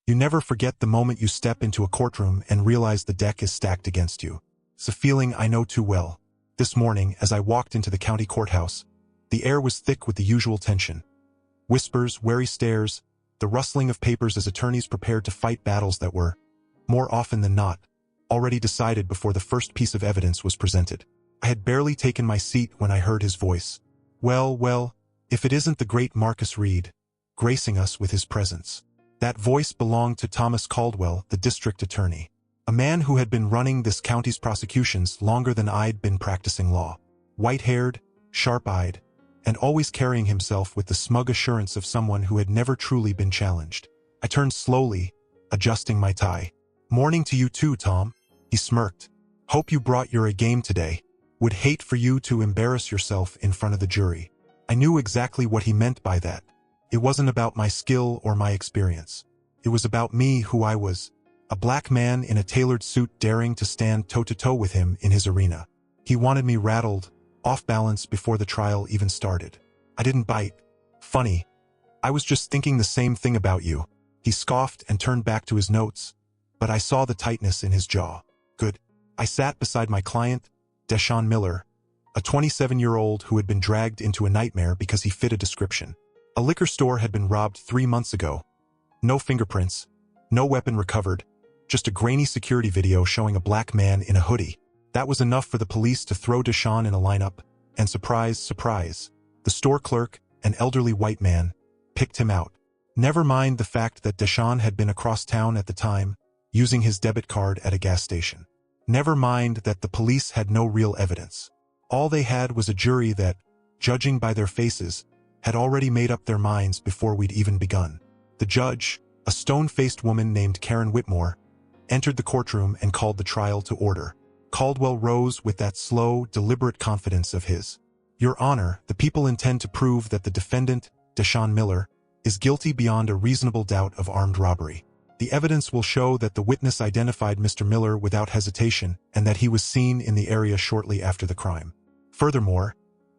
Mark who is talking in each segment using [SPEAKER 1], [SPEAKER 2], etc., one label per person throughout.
[SPEAKER 1] You never forget the moment you step into a courtroom and realize the deck is stacked against you. It's a feeling I know too well. This morning, as I walked into the county courthouse, the air was thick with the usual tension. Whispers, wary stares, the rustling of papers as attorneys prepared to fight battles that were, more often than not, already decided before the first piece of evidence was presented. I had barely taken my seat when I heard his voice. Well, if it isn't the great Marcus Reed, gracing us with his presence. That voice belonged to Thomas Caldwell, the district attorney, a man who had been running this county's prosecutions longer than I'd been practicing law. White-haired, sharp-eyed, and always carrying himself with the smug assurance of someone who had never truly been challenged. I turned slowly, adjusting my tie. "Morning to you too, Tom," he smirked. "Hope you brought your A game today. Would hate for you to embarrass yourself in front of the jury." I knew exactly what he meant by that. It wasn't about my skill or my experience. It was about me, who I was. A black man in a tailored suit daring to stand toe-to-toe with him in his arena. He wanted me rattled, off balance before the trial even started. I didn't bite. "Funny. I was just thinking the same thing about you." He scoffed and turned back to his notes, but I saw the tightness in his jaw. "Good." I sat beside my client, DeShawn Miller, a 27-year-old who had been dragged into a nightmare because he fit a description. A liquor store had been robbed 3 months ago. No fingerprints, no weapon recovered, just a grainy security video showing a black man in a hoodie. That was enough for the police to throw DeShawn in a lineup, and surprise, surprise, the store clerk, an elderly white man, picked him out. Never mind the fact that DeShawn had been across town at the time, using his debit card at a gas station. Never mind that the police had no real evidence. All they had was a jury that, judging by their faces, had already made up their minds before we'd even begun. The judge, a stone-faced woman named Karen Whitmore, entered the courtroom and called the trial to order. Caldwell rose with that slow, deliberate confidence of his. "Your Honor, the people intend to prove that the defendant, DeShawn Miller, is guilty beyond a reasonable doubt of armed robbery. The evidence will show that the witness identified Mr. Miller without hesitation and that he was seen in the area shortly after the crime. Furthermore,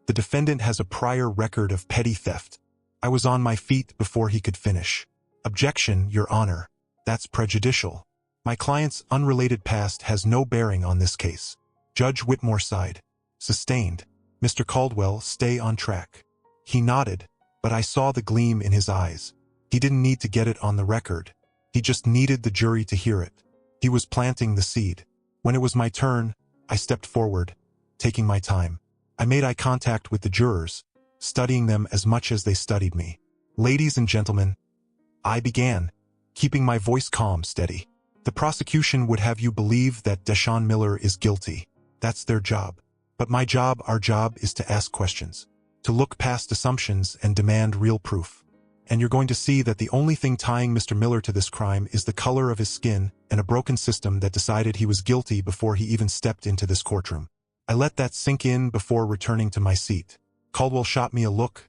[SPEAKER 1] the defendant has a prior record of petty theft." I was on my feet before he could finish. "Objection, Your Honor. That's prejudicial. My client's unrelated past has no bearing on this case." Judge Whitmore sighed. "Sustained. Mr. Caldwell, stay on track." He nodded, but I saw the gleam in his eyes. He didn't need to get it on the record. He just needed the jury to hear it. He was planting the seed. When it was my turn, I stepped forward, taking my time. I made eye contact with the jurors, studying them as much as they studied me. "Ladies and gentlemen," I began, keeping my voice calm, steady. "The prosecution would have you believe that DeShawn Miller is guilty. That's their job. But my job, our job, is to ask questions, to look past assumptions and demand real proof. And you're going to see that the only thing tying Mr. Miller to this crime is the color of his skin and a broken system that decided he was guilty before he even stepped into this courtroom." I let that sink in before returning to my seat. Caldwell shot me a look,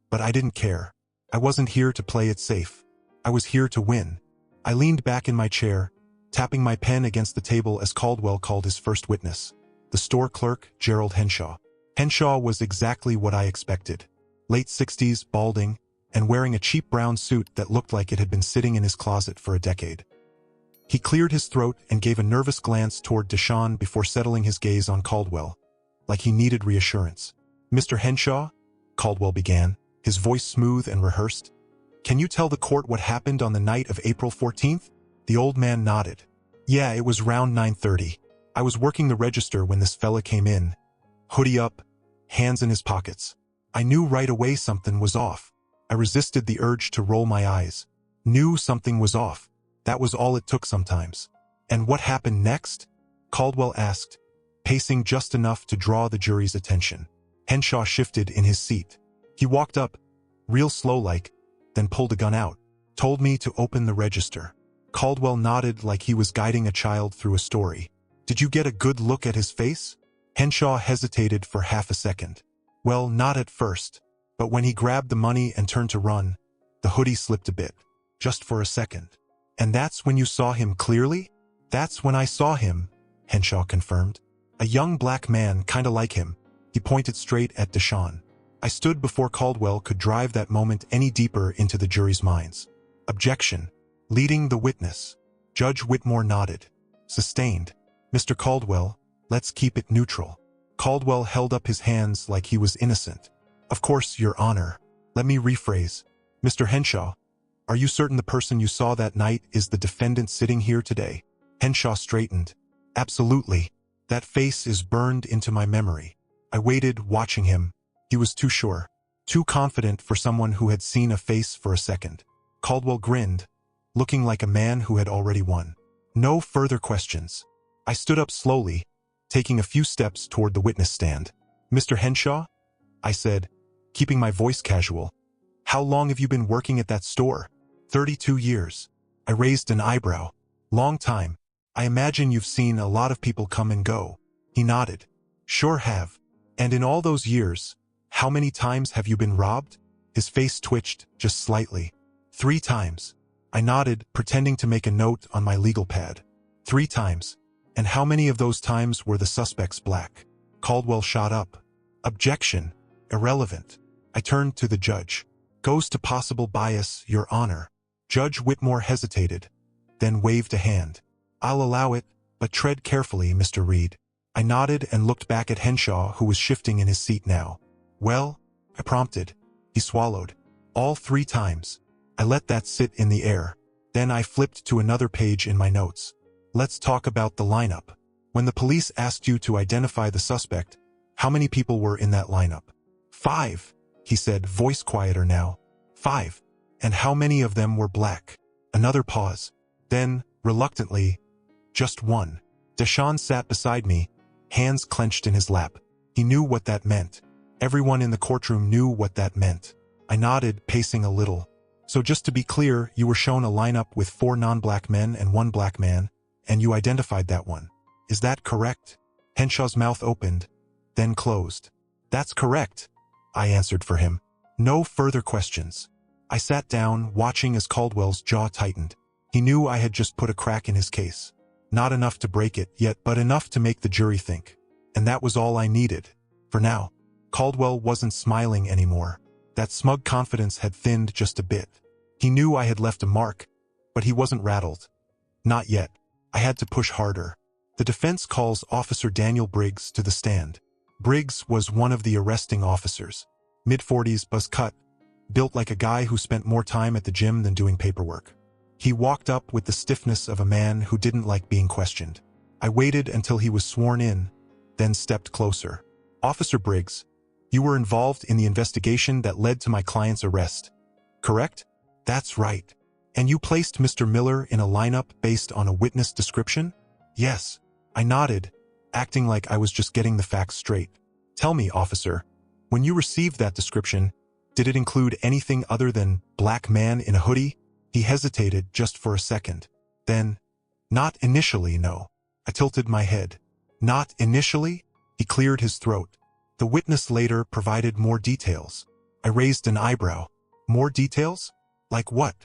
[SPEAKER 1] but I didn't care. I wasn't here to play it safe. I was here to win. I leaned back in my chair, tapping my pen against the table as Caldwell called his first witness, the store clerk, Gerald Henshaw. Henshaw was exactly what I expected. Late 60s, balding, and wearing a cheap brown suit that looked like it had been sitting in his closet for a decade. He cleared his throat and gave a nervous glance toward DeShawn before settling his gaze on Caldwell, like he needed reassurance. "Mr. Henshaw," Caldwell began, his voice smooth and rehearsed, "can you tell the court what happened on the night of April 14th? The old man nodded. "Yeah, it was round 9:30. I was working the register when this fella came in, hoodie up, hands in his pockets. I knew right away something was off. I resisted the urge to roll my eyes. Knew something was off. That was all it took sometimes." "And what happened next?" Caldwell asked, pacing just enough to draw the jury's attention. Henshaw shifted in his seat. He walked up, real slow-like, then pulled a gun out. "Told me to open the register." Caldwell nodded like he was guiding a child through a story. "Did you get a good look at his face?" Henshaw hesitated for half a second. "Well, not at first, but when he grabbed the money and turned to run, the hoodie slipped a bit. Just for a second." "And that's when you saw him clearly?" "That's when I saw him," Henshaw confirmed. "A young black man, kinda like him." He pointed straight at DeShawn. I stood before Caldwell could drive that moment any deeper into the jury's minds. "Objection." Leading the witness. Judge Whitmore nodded. Sustained. Mr. Caldwell, let's keep it neutral. Caldwell held up his hands like he was innocent. Of course, Your Honor. Let me rephrase. Mr. Henshaw, are you certain the person you saw that night is the defendant sitting here today? Henshaw straightened. Absolutely. That face is burned into my memory. I waited, watching him. He was too sure. Too confident for someone who had seen a face for a second. Caldwell grinned, looking like a man who had already won. No further questions. I stood up slowly, taking a few steps toward the witness stand. Mr. Henshaw? I said, keeping my voice casual. How long have you been working at that store? 32 years. I raised an eyebrow. Long time. I imagine you've seen a lot of people come and go. He nodded. Sure have. And in all those years, how many times have you been robbed? His face twitched, just slightly. 3 times. I nodded, pretending to make a note on my legal pad. 3 times. And how many of those times were the suspects black? Caldwell shot up. Objection. Irrelevant. I turned to the judge. Goes to possible bias, Your Honor. Judge Whitmore hesitated, then waved a hand. I'll allow it, but tread carefully, Mr. Reed. I nodded and looked back at Henshaw, who was shifting in his seat now. Well, I prompted. He swallowed. All 3 times. I let that sit in the air. Then I flipped to another page in my notes. Let's talk about the lineup. When the police asked you to identify the suspect, how many people were in that lineup? 5, he said, voice quieter now. 5. And how many of them were black? Another pause. Then, reluctantly, just 1. DeShawn sat beside me, hands clenched in his lap. He knew what that meant. Everyone in the courtroom knew what that meant. I nodded, pacing a little. So just to be clear, you were shown a lineup with 4 non-black men and 1 black man, and you identified that one. Is that correct? Henshaw's mouth opened, then closed. That's correct, I answered for him. No further questions. I sat down, watching as Caldwell's jaw tightened. He knew I had just put a crack in his case. Not enough to break it yet, but enough to make the jury think. And that was all I needed. For now. Caldwell wasn't smiling anymore. That smug confidence had thinned just a bit. He knew I had left a mark, but he wasn't rattled. Not yet. I had to push harder. The defense calls Officer Daniel Briggs to the stand. Briggs was one of the arresting officers. Mid-40s, buzz cut, built like a guy who spent more time at the gym than doing paperwork. He walked up with the stiffness of a man who didn't like being questioned. I waited until he was sworn in, then stepped closer. Officer Briggs, you were involved in the investigation that led to my client's arrest, correct? That's right. And you placed Mr. Miller in a lineup based on a witness description? Yes. I nodded, acting like I was just getting the facts straight. Tell me, officer, when you received that description, did it include anything other than black man in a hoodie? He hesitated just for a second. Then, not initially, no. I tilted my head. Not initially? He cleared his throat. The witness later provided more details. I raised an eyebrow. More details? Like what?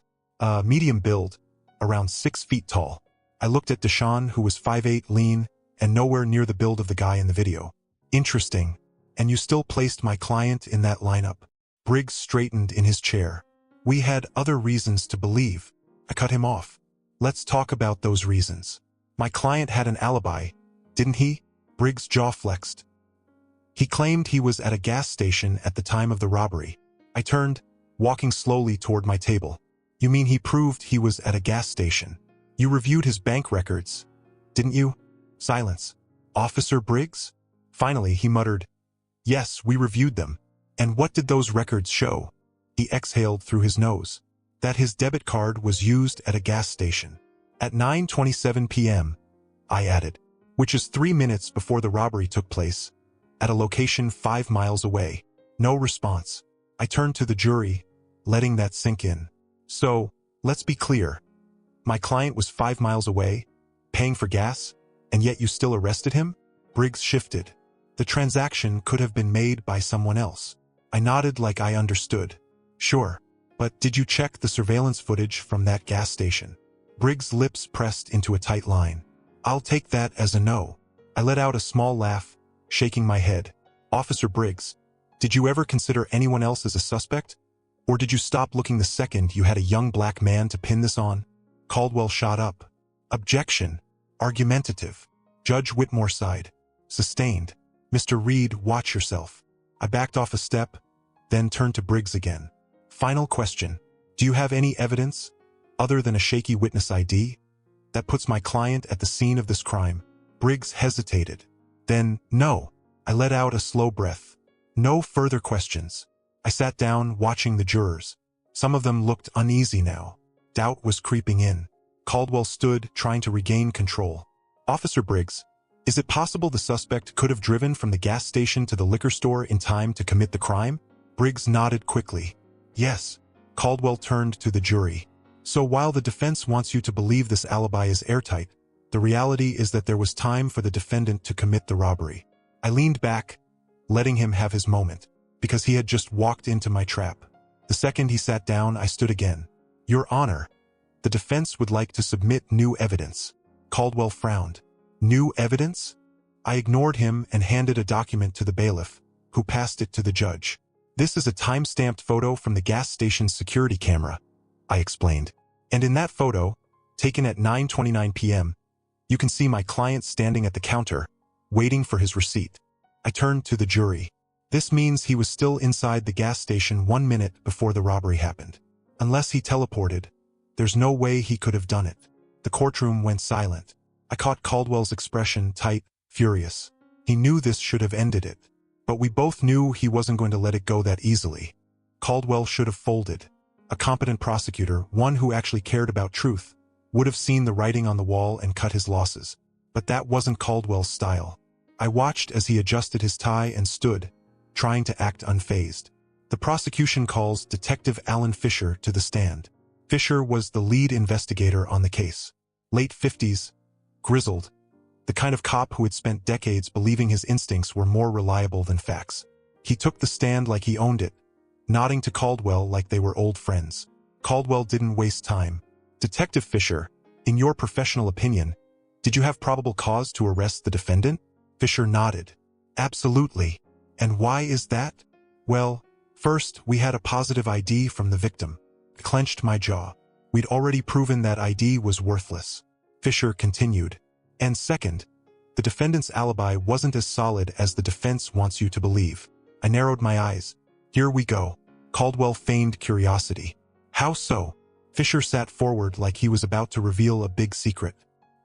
[SPEAKER 1] Medium build, around 6 feet tall. I looked at DeShawn, who was 5'8", lean, and nowhere near the build of the guy in the video. Interesting. And you still placed my client in that lineup. Briggs straightened in his chair. We had other reasons to believe. I cut him off. Let's talk about those reasons. My client had an alibi, didn't he? Briggs' jaw flexed. He claimed he was at a gas station at the time of the robbery. I turned, walking slowly toward my table. You mean he proved he was at a gas station? You reviewed his bank records, didn't you? Silence. Officer Briggs? Finally, he muttered. Yes, we reviewed them. And what did those records show? He exhaled through his nose. That his debit card was used at a gas station. At 9:27 p.m., I added, which is 3 minutes before the robbery took place, at a location 5 miles away. No response. I turned to the jury, letting that sink in. So, let's be clear. My client was 5 miles away, paying for gas, and yet you still arrested him? Briggs shifted. The transaction could have been made by someone else. I nodded like I understood. Sure, but did you check the surveillance footage from that gas station? Briggs' lips pressed into a tight line. I'll take that as a no. I let out a small laugh, shaking my head. Officer Briggs, did you ever consider anyone else as a suspect? Or did you stop looking the second you had a young black man to pin this on? Caldwell shot up. Objection. Argumentative. Judge Whitmore sighed. Sustained. Mr. Reed, watch yourself. I backed off a step, then turned to Briggs again. Final question. Do you have any evidence, other than a shaky witness ID, that puts my client at the scene of this crime? Briggs hesitated. Then, no. I let out a slow breath. No further questions. I sat down, watching the jurors. Some of them looked uneasy now. Doubt was creeping in. Caldwell stood, trying to regain control. Officer Briggs, is it possible the suspect could have driven from the gas station to the liquor store in time to commit the crime? Briggs nodded quickly. Yes. Caldwell turned to the jury. So while the defense wants you to believe this alibi is airtight, the reality is that there was time for the defendant to commit the robbery. I leaned back, letting him have his moment, because he had just walked into my trap. The second he sat down, I stood again. Your Honor, the defense would like to submit new evidence. Caldwell frowned. New evidence? I ignored him and handed a document to the bailiff, who passed it to the judge. This is a time-stamped photo from the gas station's security camera, I explained. And in that photo, taken at 9:29 p.m., you can see my client standing at the counter, waiting for his receipt. I turned to the jury. This means he was still inside the gas station 1 minute before the robbery happened. Unless he teleported, there's no way he could have done it. The courtroom went silent. I caught Caldwell's expression, tight, furious. He knew this should have ended it. But we both knew he wasn't going to let it go that easily. Caldwell should have folded. A competent prosecutor, one who actually cared about truth, would have seen the writing on the wall and cut his losses. But that wasn't Caldwell's style. I watched as he adjusted his tie and stood, trying to act unfazed. The prosecution calls Detective Alan Fisher to the stand. Fisher was the lead investigator on the case. Late 50s, grizzled, the kind of cop who had spent decades believing his instincts were more reliable than facts. He took the stand like he owned it, nodding to Caldwell like they were old friends. Caldwell didn't waste time. Detective Fisher, in your professional opinion, did you have probable cause to arrest the defendant? Fisher nodded. Absolutely. And why is that? Well, first, we had a positive ID from the victim. I clenched my jaw. We'd already proven that ID was worthless. Fisher continued. And second, the defendant's alibi wasn't as solid as the defense wants you to believe. I narrowed my eyes. Here we go. Caldwell feigned curiosity. How so? Fisher sat forward like he was about to reveal a big secret.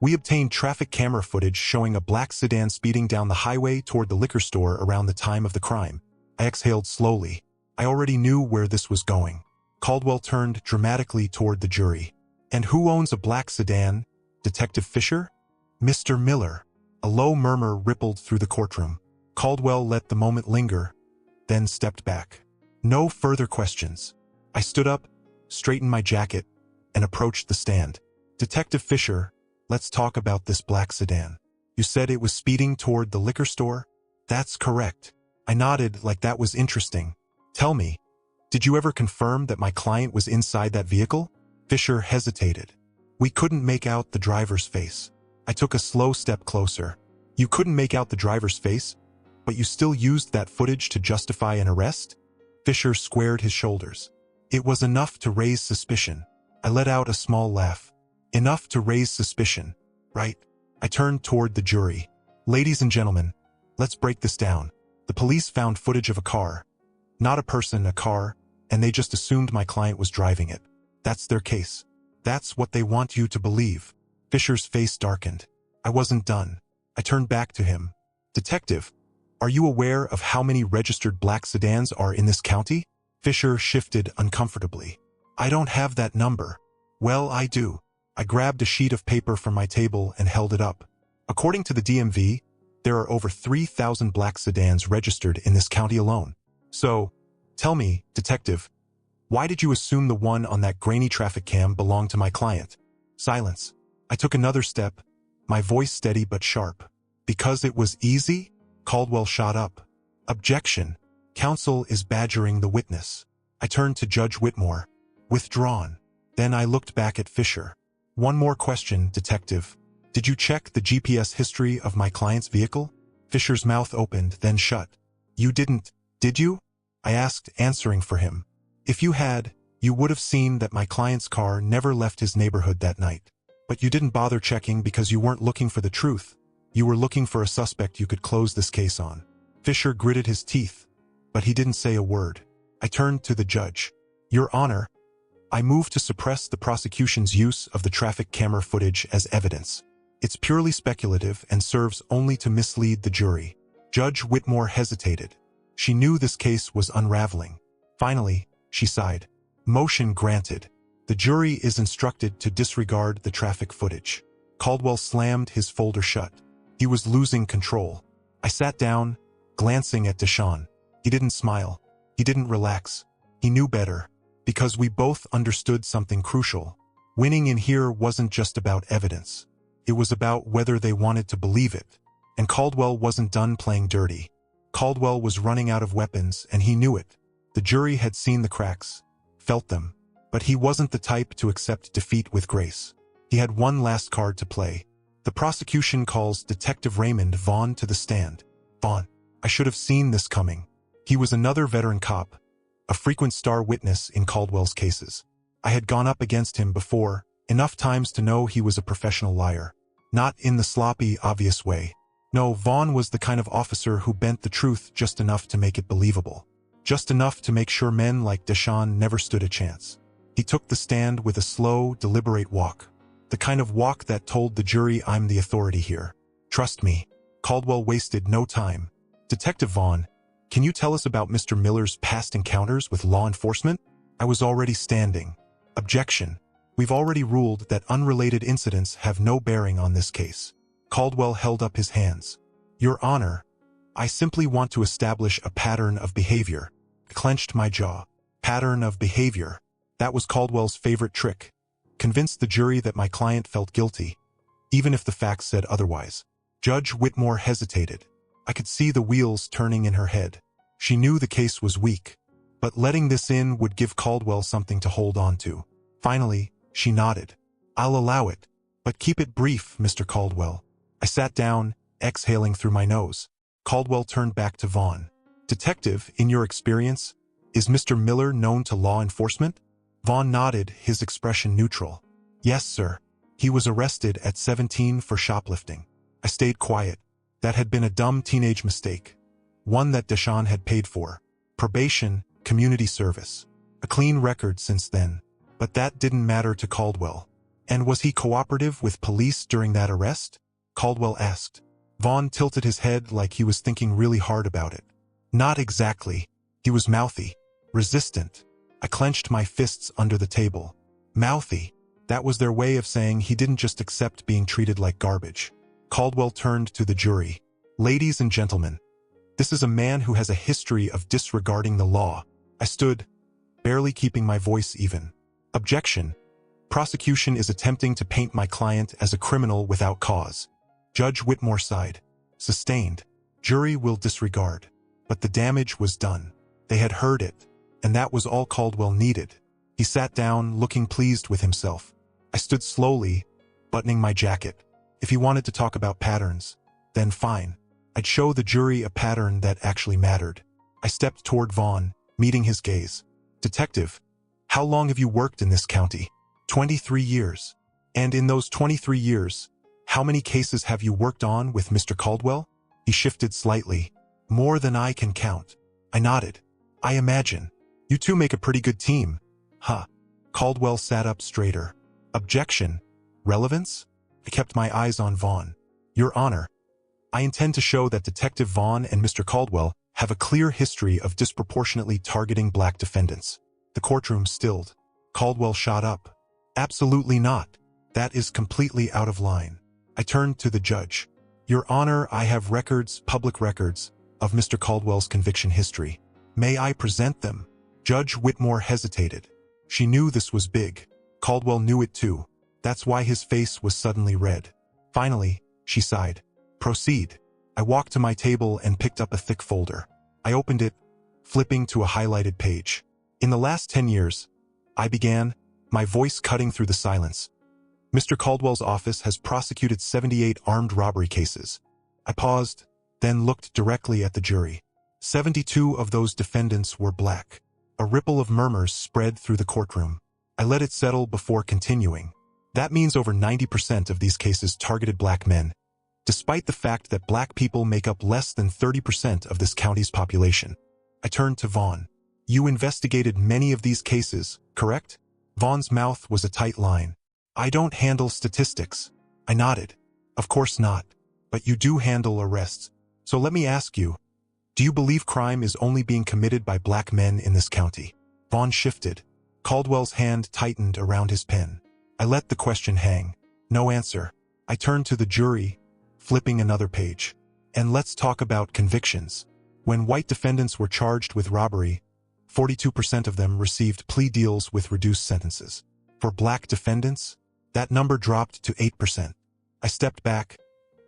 [SPEAKER 1] We obtained traffic camera footage showing a black sedan speeding down the highway toward the liquor store around the time of the crime. I exhaled slowly. I already knew where this was going. Caldwell turned dramatically toward the jury. And who owns a black sedan? Detective Fisher? Mr. Miller. A low murmur rippled through the courtroom. Caldwell let the moment linger, then stepped back. No further questions. I stood up, straightened my jacket, and approached the stand. Detective Fisher, let's talk about this black sedan. You said it was speeding toward the liquor store? That's correct. I nodded like that was interesting. Tell me, did you ever confirm that my client was inside that vehicle? Fisher hesitated. We couldn't make out the driver's face. I took a slow step closer. You couldn't make out the driver's face, but you still used that footage to justify an arrest? Fisher squared his shoulders. It was enough to raise suspicion. I let out a small laugh. Enough to raise suspicion, right? I turned toward the jury. Ladies and gentlemen, let's break this down. The police found footage of a car. Not a person, a car, and they just assumed my client was driving it. That's their case. That's what they want you to believe. Fisher's face darkened. I wasn't done. I turned back to him. Detective, are you aware of how many registered black sedans are in this county? Fisher shifted uncomfortably. I don't have that number. Well, I do. I grabbed a sheet of paper from my table and held it up. According to the DMV, there are over 3,000 black sedans registered in this county alone. So, tell me, Detective, why did you assume the one on that grainy traffic cam belonged to my client? Silence. I took another step, my voice steady but sharp. Because it was easy? Caldwell shot up. Objection. Counsel is badgering the witness. I turned to Judge Whitmore. Withdrawn. Then I looked back at Fisher. One more question, Detective. Did you check the GPS history of my client's vehicle? Fisher's mouth opened, then shut. You didn't, did you? I asked, answering for him. If you had, You would have seen that my client's car never left his neighborhood that night. But you didn't bother checking because you weren't looking for the truth. You were looking for a suspect you could close this case on. Fisher gritted his teeth, but he didn't say a word. I turned to the judge. Your Honor, I move to suppress the prosecution's use of the traffic camera footage as evidence. It's purely speculative and serves only to mislead the jury. Judge Whitmore hesitated. She knew this case was unraveling. Finally, she sighed. Motion granted. The jury is instructed to disregard the traffic footage. Caldwell slammed his folder shut. He was losing control. I sat down, glancing at DeShawn. He didn't smile. He didn't relax. He knew better. Because we both understood something crucial. Winning in here wasn't just about evidence. It was about whether they wanted to believe it. And Caldwell wasn't done playing dirty. Caldwell was running out of weapons, and he knew it. The jury had seen the cracks, felt them. But he wasn't the type to accept defeat with grace. He had one last card to play. The prosecution calls Detective Raymond Vaughn to the stand. Vaughn. I should have seen this coming. He was another veteran cop, a frequent star witness in Caldwell's cases. I had gone up against him before, enough times to know he was a professional liar. Not in the sloppy, obvious way. No, Vaughn was the kind of officer who bent the truth just enough to make it believable. Just enough to make sure men like DeShawn never stood a chance. He took the stand with a slow, deliberate walk. The kind of walk that told the jury I'm the authority here. Trust me. Caldwell wasted no time. Detective Vaughn, can you tell us about Mr. Miller's past encounters with law enforcement? I was already standing. Objection. We've already ruled that unrelated incidents have no bearing on this case. Caldwell held up his hands. Your Honor, I simply want to establish a pattern of behavior. I clenched my jaw. Pattern of behavior. That was Caldwell's favorite trick. Convinced the jury that my client felt guilty, even if the facts said otherwise. Judge Whitmore hesitated. I could see the wheels turning in her head. She knew the case was weak, but letting this in would give Caldwell something to hold on to. Finally, she nodded. I'll allow it, but keep it brief, Mr. Caldwell. I sat down, exhaling through my nose. Caldwell turned back to Vaughn. Detective, in your experience, is Mr. Miller known to law enforcement? Vaughn nodded, his expression neutral. Yes, sir. He was arrested at 17 for shoplifting. I stayed quiet. That had been a dumb teenage mistake. One that DeShawn had paid for. Probation, community service. A clean record since then. But that didn't matter to Caldwell. And was he cooperative with police during that arrest? Caldwell asked. Vaughn tilted his head like he was thinking really hard about it. Not exactly. He was mouthy. Resistant. I clenched my fists under the table. Mouthy. That was their way of saying he didn't just accept being treated like garbage. Caldwell turned to the jury. Ladies and gentlemen, this is a man who has a history of disregarding the law. I stood, barely keeping my voice even. Objection. Prosecution is attempting to paint my client as a criminal without cause. Judge Whitmore sighed. Sustained. Jury will disregard. But the damage was done. They had heard it, and that was all Caldwell needed. He sat down, looking pleased with himself. I stood slowly, buttoning my jacket. If he wanted to talk about patterns, then fine. I'd show the jury a pattern that actually mattered. I stepped toward Vaughn, meeting his gaze. Detective, how long have you worked in this county? 23 years. And in those 23 years, how many cases have you worked on with Mr. Caldwell? He shifted slightly. More than I can count. I nodded. I imagine. You two make a pretty good team. Huh. Caldwell sat up straighter. Objection. Relevance? I kept my eyes on Vaughn. Your Honor, I intend to show that Detective Vaughn and Mr. Caldwell have a clear history of disproportionately targeting black defendants. The courtroom stilled. Caldwell shot up. Absolutely not. That is completely out of line. I turned to the judge. Your Honor, I have records, public records, of Mr. Caldwell's conviction history. May I present them? Judge Whitmore hesitated. She knew this was big. Caldwell knew it too. That's why his face was suddenly red. Finally, she sighed. Proceed. I walked to my table and picked up a thick folder. I opened it, flipping to a highlighted page. In the last 10 years, I began, my voice cutting through the silence. Mr. Caldwell's office has prosecuted 78 armed robbery cases. I paused, then looked directly at the jury. 72 of those defendants were black. A ripple of murmurs spread through the courtroom. I let it settle before continuing. That means over 90% of these cases targeted black men, despite the fact that black people make up less than 30% of this county's population. I turned to Vaughn. You investigated many of these cases, correct? Vaughn's mouth was a tight line. I don't handle statistics. I nodded. Of course not. But you do handle arrests. So let me ask you, do you believe crime is only being committed by black men in this county? Vaughn shifted. Caldwell's hand tightened around his pen. I let the question hang. No answer. I turned to the jury, flipping another page. And let's talk about convictions. When white defendants were charged with robbery, 42% of them received plea deals with reduced sentences. For black defendants, that number dropped to 8%. I stepped back,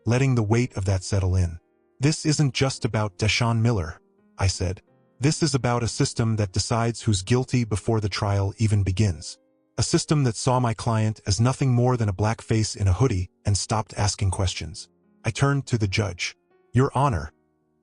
[SPEAKER 1] letting the weight of that settle in. This isn't just about DeShawn Miller, I said. This is about a system that decides who's guilty before the trial even begins. A system that saw my client as nothing more than a black face in a hoodie and stopped asking questions. I turned to the judge. Your Honor,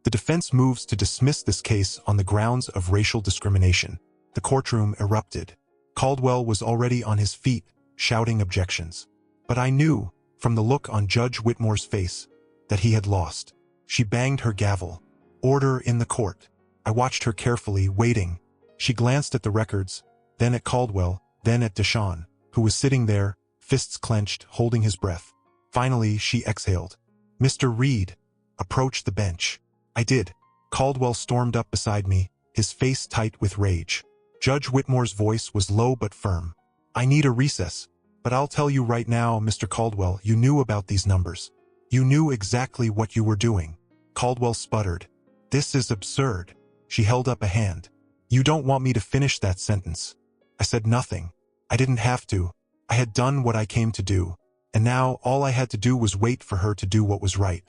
[SPEAKER 1] the defense moves to dismiss this case on the grounds of racial discrimination. The courtroom erupted. Caldwell was already on his feet, shouting objections. But I knew, from the look on Judge Whitmore's face, that he had lost. She banged her gavel. Order in the court. I watched her carefully, waiting. She glanced at the records, then at Caldwell, then at DeShawn, who was sitting there, fists clenched, holding his breath. Finally, she exhaled. Mr. Reed, approach the bench. I did. Caldwell stormed up beside me, his face tight with rage. Judge Whitmore's voice was low but firm. I need a recess, but I'll tell you right now, Mr. Caldwell, you knew about these numbers. You knew exactly what you were doing. Caldwell sputtered. This is absurd. She held up a hand. You don't want me to finish that sentence. I said nothing. I didn't have to. I had done what I came to do. And now all I had to do was wait for her to do what was right.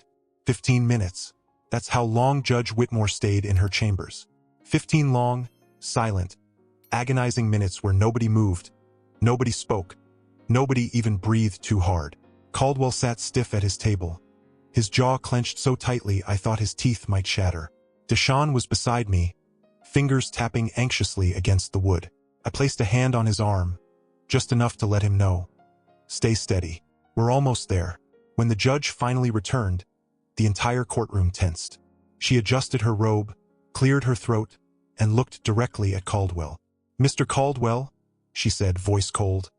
[SPEAKER 1] 15 minutes. That's how long Judge Whitmore stayed in her chambers. 15 long, silent, agonizing minutes where nobody moved, nobody spoke, nobody even breathed too hard. Caldwell sat stiff at his table. His jaw clenched so tightly I thought his teeth might shatter. DeShawn was beside me, fingers tapping anxiously against the wood. I placed a hand on his arm, just enough to let him know. Stay steady. We're almost there. When the judge finally returned, the entire courtroom tensed. She adjusted her robe, cleared her throat, and looked directly at Caldwell. Mr. Caldwell, she said, voice cold.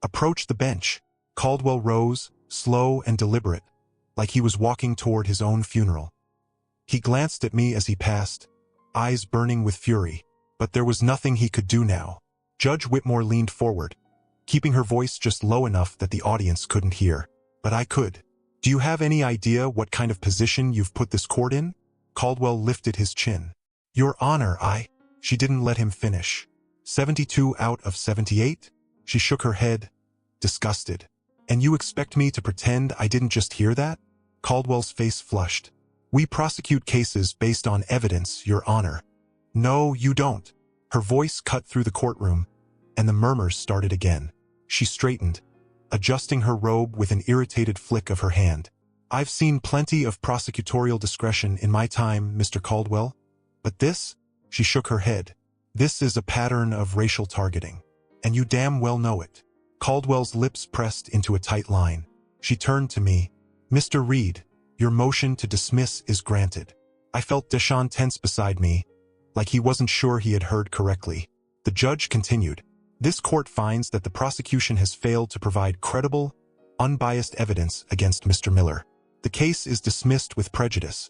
[SPEAKER 1] Approach the bench. Caldwell rose, slow and deliberate, like he was walking toward his own funeral. He glanced at me as he passed, eyes burning with fury, but there was nothing he could do now. Judge Whitmore leaned forward, keeping her voice just low enough that the audience couldn't hear. But I could. Do you have any idea what kind of position you've put this court in? Caldwell lifted his chin. Your Honor, She didn't let him finish. 72 out of 78? She shook her head, disgusted. And you expect me to pretend I didn't just hear that? Caldwell's face flushed. We prosecute cases based on evidence, Your Honor. No, you don't. Her voice cut through the courtroom, and the murmurs started again. She straightened, adjusting her robe with an irritated flick of her hand. I've seen plenty of prosecutorial discretion in my time, Mr. Caldwell. But this? She shook her head. This is a pattern of racial targeting. And you damn well know it. Caldwell's lips pressed into a tight line. She turned to me. Mr. Reed, your motion to dismiss is granted. I felt DeShawn tense beside me, like he wasn't sure he had heard correctly. The judge continued. This court finds that the prosecution has failed to provide credible, unbiased evidence against Mr. Miller. The case is dismissed with prejudice,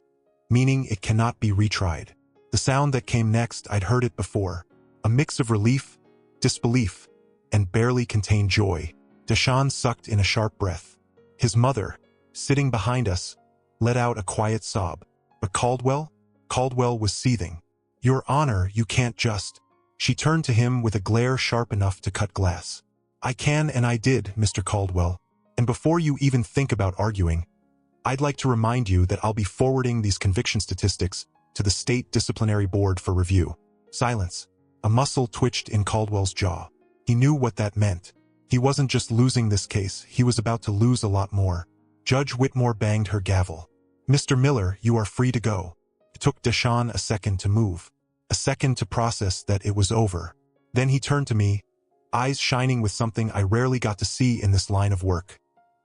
[SPEAKER 1] meaning it cannot be retried. The sound that came next, I'd heard it before. A mix of relief, disbelief, and barely contained joy. DeShawn sucked in a sharp breath. His mother, sitting behind us, let out a quiet sob. But Caldwell was seething. Your Honor, you can't just... She turned to him with a glare sharp enough to cut glass. I can and I did, Mr. Caldwell. And before you even think about arguing, I'd like to remind you that I'll be forwarding these conviction statistics to the State Disciplinary Board for review. Silence. A muscle twitched in Caldwell's jaw. He knew what that meant. He wasn't just losing this case, he was about to lose a lot more. Judge Whitmore banged her gavel. Mr. Miller, you are free to go. It took DeShawn a second to move. a second to process that it was over. Then he turned to me, eyes shining with something I rarely got to see in this line of work.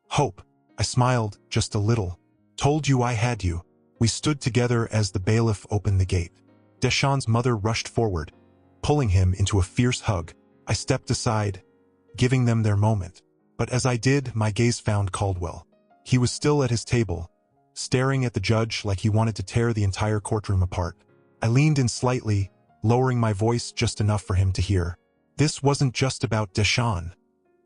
[SPEAKER 1] Hope. I smiled, just a little. Told you I had you. We stood together as the bailiff opened the gate. DeShawn's mother rushed forward, pulling him into a fierce hug. I stepped aside, giving them their moment. But as I did, my gaze found Caldwell. He was still at his table, staring at the judge like he wanted to tear the entire courtroom apart. I leaned in slightly, lowering my voice just enough for him to hear. This wasn't just about DeShawn,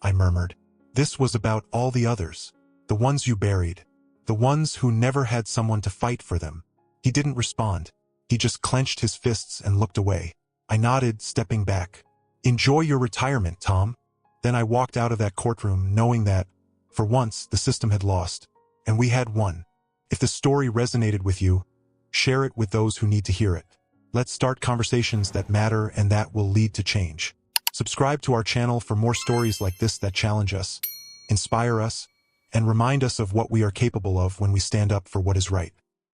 [SPEAKER 1] I murmured. This was about all the others. The ones you buried. The ones who never had someone to fight for them. He didn't respond. He just clenched his fists and looked away. I nodded, stepping back. Enjoy your retirement, Tom. Then I walked out of that courtroom knowing that, for once, the system had lost, and we had won. If the story resonated with you, share it with those who need to hear it. Let's start conversations that matter and that will lead to change. Subscribe to our channel for more stories like this that challenge us, inspire us, and remind us of what we are capable of when we stand up for what is right.